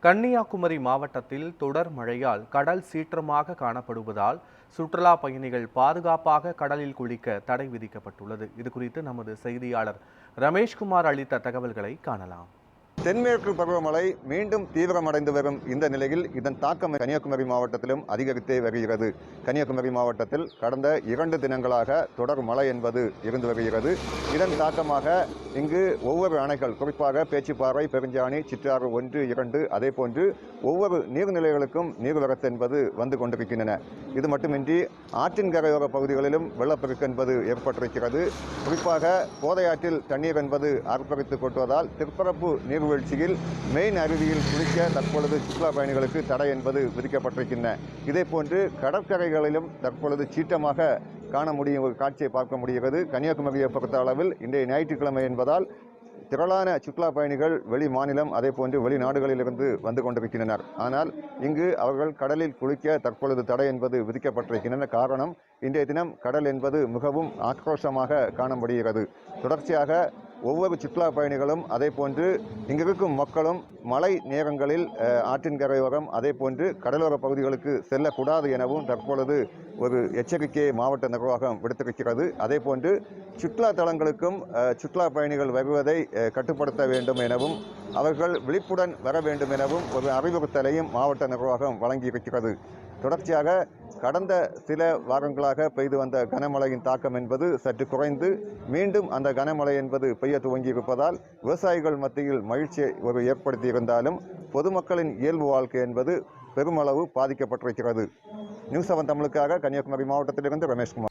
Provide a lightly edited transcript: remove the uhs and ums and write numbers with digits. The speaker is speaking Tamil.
கன்னியாகுமரி மாவட்டத்தில் தொடர் மழையால் கடல் சீற்றமாக காணப்படுவதால் சுற்றுலா பயணிகள் பாதுகாப்பாக கடலில் குளிக்க தடை விதிக்கப்பட்டுள்ளது. இதுகுறித்து நமது செய்தியாளர் ரமேஷ்குமார் அளித்த தகவல்களை காணலாம். தென்மேற்கு பருவமழை மீண்டும் தீவிரமடைந்து வரும் இந்த நிலையில் இதன் தாக்கம் கன்னியாகுமரி மாவட்டத்திலும் அதிகரித்தே வருகிறது. கன்னியாகுமரி மாவட்டத்தில் கடந்த 2 தினங்களாக தொடர் மழை என்பது இருந்து வருகிறது. இதன் தாக்கமாக இங்கு ஒவ்வொரு அணைகள், குறிப்பாக பேச்சிப்பாறை, பெருஞ்சாணி, சிற்றாறு 1, 2 அதே போன்று ஒவ்வொரு நீர்நிலைகளுக்கும் நீர்வரத்து என்பது வந்து கொண்டிருக்கின்றன. இது மட்டுமின்றி ஆற்றின் கரையோர பகுதிகளிலும் வெள்ளப்பெருக்கு என்பது ஏற்பட்டிருக்கிறது. குறிப்பாக கோதையாற்றில் தண்ணீர் என்பது ஆர்ப்பரித்து கொட்டுவதால் திருப்பரப்பு நீர்வீழ்ச்சியில் மெயின் அருவியில் குளிக்க தற்பொழுது சுற்றுலா பயணிகளுக்கு தடை என்பது விதிக்கப்பட்டிருக்கின்றன. இதே போன்று கடற்கரைகளிலும் தற்பொழுது சீற்றமாக காண முடியும் ஒரு காட்சியை பார்க்க முடிகிறது. கன்னியாகுமரியை பொறுத்த அளவில் இன்றைய ஞாயிற்றுக்கிழமை என்பதால் திரளான சுற்றுலா பயணிகள் வெளி மாநிலம் அதே போன்று வெளிநாடுகளிலிருந்து வந்து கொண்டிருக்கின்றனர். ஆனால் இங்கு அவர்கள் கடலில் குளிக்க தற்பொழுது தடை என்பது விதிக்கப்பட்டிருக்கின்றன. காரணம், இன்றைய தினம் கடல் என்பது மிகவும் ஆக்ரோஷமாக காணப்படுகிறது. தொடர்ச்சியாக ஒவ்வொரு சுற்றுலா பயணிகளும் அதே போன்று இங்கிருக்கும் மக்களும் மழை நேரங்களில் ஆற்றின் கரையோரம் அதே போன்று கடலோர பகுதிகளுக்கு செல்லக்கூடாது எனவும் தற்பொழுது ஒரு எச்சரிக்கையை மாவட்ட நிர்வாகம் விடுத்திருக்கிறது. அதே போன்று சுற்றுலா தலங்களுக்கும் சுற்றுலா பயணிகள் வருவதை கட்டுப்படுத்த வேண்டும் எனவும் அவர்கள் விழிப்புடன் வர வேண்டும் எனவும் ஒரு அறிவுறுத்தலையும் மாவட்ட நிர்வாகம் வழங்கியிருக்கிறது. தொடர்ச்சியாக கடந்த சில வாரங்களாக பெய்து வந்த கனமழையின் தாக்கம் என்பது சற்று குறைந்து மீண்டும் அந்த கனமழை என்பது பெய்ய துவங்கியிருப்பதால் விவசாயிகள் மத்தியில் மகிழ்ச்சியை ஏற்படுத்தியிருந்தாலும் பொதுமக்களின் இயல்பு வாழ்க்கை என்பது பெருமளவு பாதிக்கப்பட்டிருக்கிறது. நியூஸ் 7 தமிழுக்காக கன்னியாகுமரி மாவட்டத்திலிருந்து ரமேஷ்குமார்.